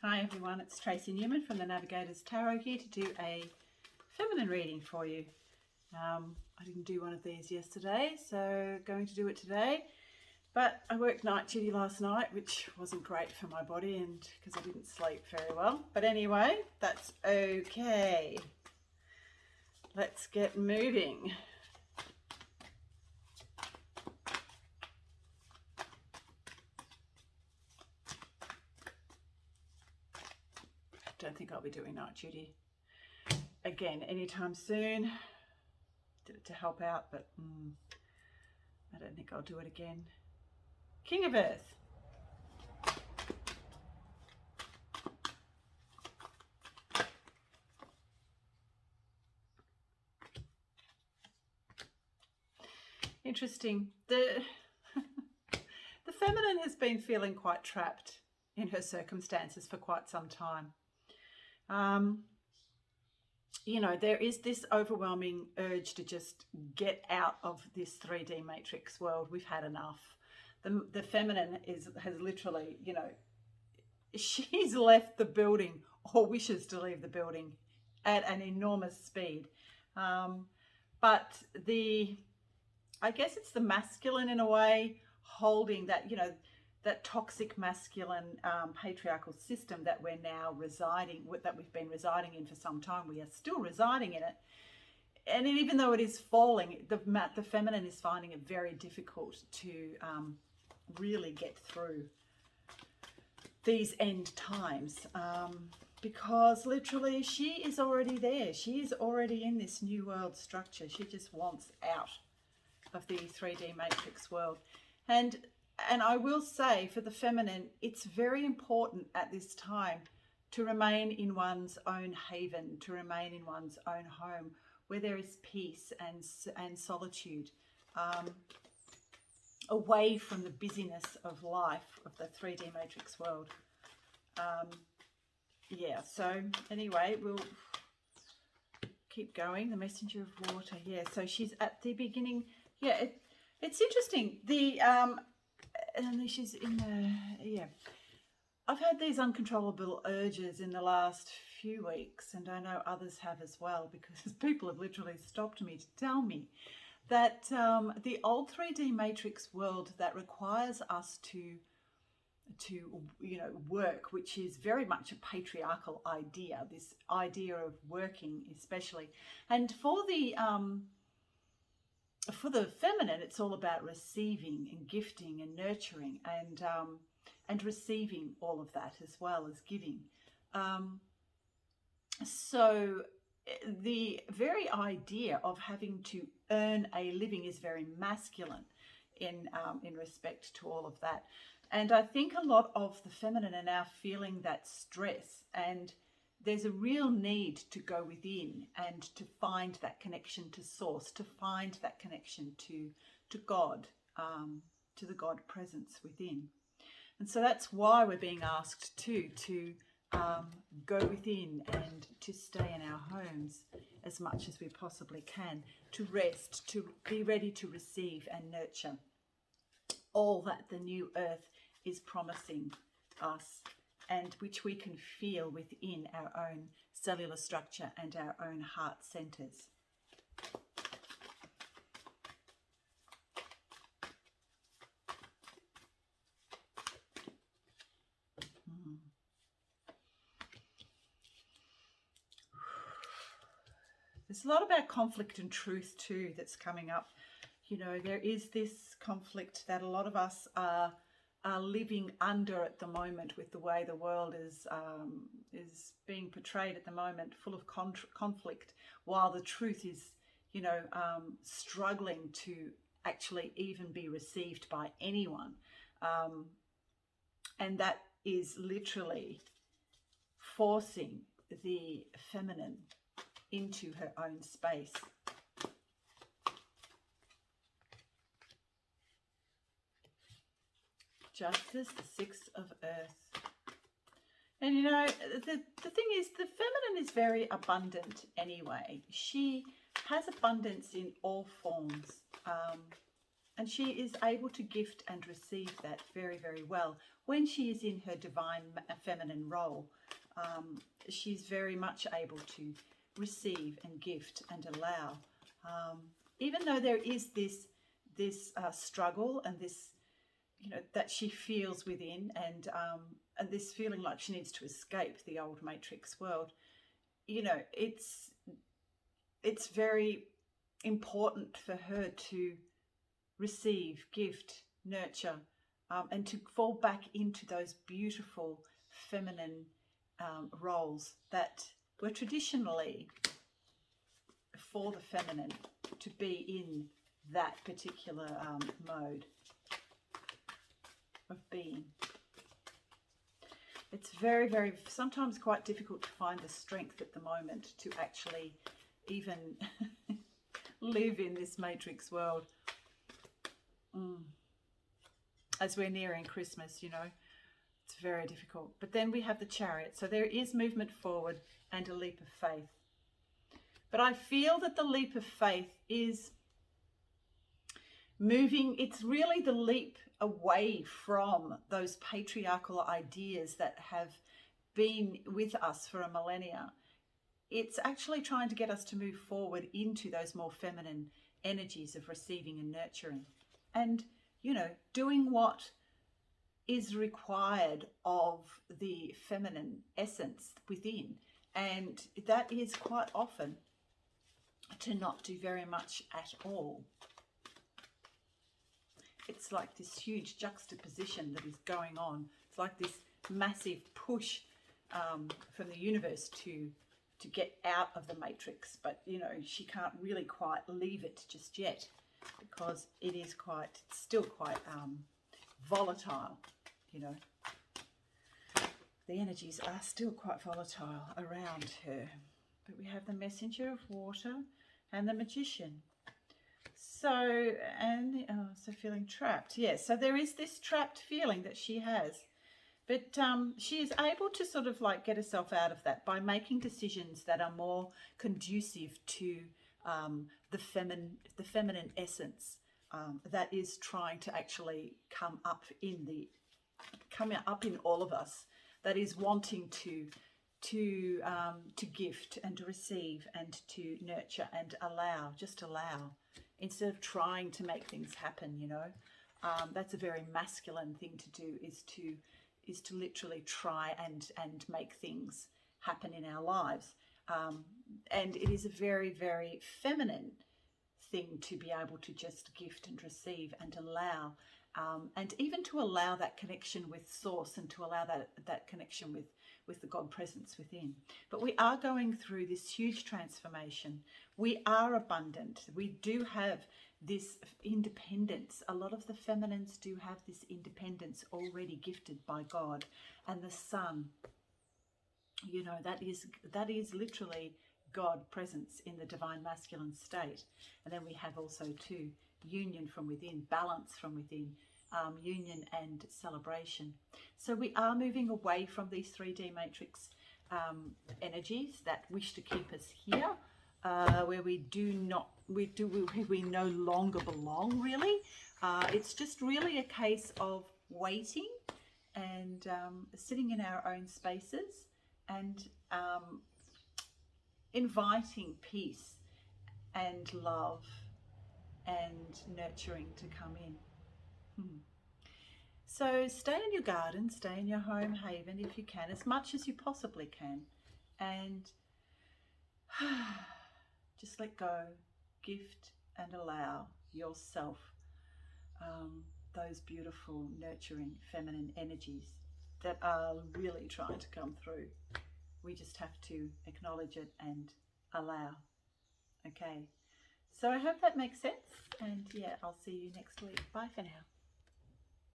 Hi everyone, it's Tracy Newman from the Navigator's Tarot here to do a feminine reading for you. I didn't do one of these yesterday, so going to do it today. But I worked night duty last night, which wasn't great for my body and because I didn't sleep very well. But anyway, that's okay. Let's get moving. Don't think I'll be doing night duty again anytime soon. Did it to help out, but I don't think I'll do it again. King of Earth. Interesting. The feminine has been feeling quite trapped in her circumstances for quite some time. You know, there is this overwhelming urge to just get out of this 3D matrix world. We've had enough. The feminine has literally, you know, she's left the building or wishes to leave the building at an enormous speed. But I guess it's the masculine in a way, holding that, you know, that toxic masculine patriarchal system that we're now that we've been residing in for some time. We are still residing in it. And even though it is falling, the feminine is finding it very difficult to really get through these end times because literally she is already there. She is already in this new world structure. She just wants out of the 3D matrix world. And I will say for the feminine, it's very important at this time to remain in one's own haven, to remain in one's own home where there is peace and solitude, away from the busyness of life of the 3D matrix world. Yeah, so anyway, we'll keep going. The messenger of water. Yeah, so she's at the beginning. Yeah, it's interesting. And she's in the, yeah. I've had these uncontrollable urges in the last few weeks, and I know others have as well, because people have literally stopped me to tell me that the old 3D matrix world that requires us to you know, work, which is very much a patriarchal idea, this idea of working especially. And for the feminine, it's all about receiving and gifting and nurturing and receiving all of that as well as giving. So the very idea of having to earn a living is very masculine in respect to all of that. And I think a lot of the feminine are now feeling that stress, and there's a real need to go within and to find that connection to source, to find that connection to God, to the God presence within. And so that's why we're being asked to go within and to stay in our homes as much as we possibly can, to rest, to be ready to receive and nurture all that the new earth is promising us, and which we can feel within our own cellular structure and our own heart centers. There's a lot about conflict and truth too that's coming up. You know, there is this conflict that a lot of us are living under at the moment, with the way the world is being portrayed at the moment, full of conflict, while the truth is, you know, struggling to actually even be received by anyone. And that is literally forcing the feminine into her own space. Justice, the Six of Earth. And you know, the thing is, the feminine is very abundant anyway. She has abundance in all forms. And she is able to gift and receive that very, very well. When she is in her divine feminine role, she's very much able to receive and gift and allow. Even though there is this struggle and this, that she feels within, and this feeling like she needs to escape the old matrix world, it's very important for her to receive, gift, nurture, and to fall back into those beautiful feminine roles that were traditionally for the feminine to be in that particular mode of being. It's very, very, sometimes quite difficult to find the strength at the moment to actually even live in this matrix world. As we're nearing Christmas, it's very difficult. But then we have the Chariot. So there is movement forward and a leap of faith. But I feel that the leap of faith is moving. It's really the leap away from those patriarchal ideas that have been with us for a millennia. It's actually trying to get us to move forward into those more feminine energies of receiving and nurturing. And, doing what is required of the feminine essence within. And that is quite often to not do very much at all. It's like this huge juxtaposition that is going on. It's like this massive push from the universe to get out of the matrix. But, she can't really quite leave it just yet, because it is still quite volatile, The energies are still quite volatile around her. But we have the Messenger of Water and the Magician. So feeling trapped. Yes, so there is this trapped feeling that she has. But she is able to sort of like get herself out of that by making decisions that are more conducive to the feminine essence that is trying to actually come up in all of us, that is wanting to gift and to receive and to nurture and allow, instead of trying to make things happen. That's a very masculine thing to do, is to literally try and make things happen in our lives. And it is a very, very feminine thing to be able to just gift and receive and allow, and even to allow that connection with Source, and to allow that connection with the God presence within. But we are going through this huge transformation. We are abundant. We do have this independence. A lot of the feminines do have this independence already gifted by God, and the Sun. That is literally God presence in the divine masculine state. And then we have also too union from within, balance from within, union and celebration. So we are moving away from these 3D matrix energies that wish to keep us here, where we no longer belong, really. It's just really a case of waiting and sitting in our own spaces and inviting peace and love and nurturing to come in. So stay in your garden, stay in your home haven if you can, as much as you possibly can, and just let go, gift and allow yourself those beautiful, nurturing, feminine energies that are really trying to come through. We just have to acknowledge it and allow. Okay, so I hope that makes sense, and yeah, I'll see you next week. Bye for now.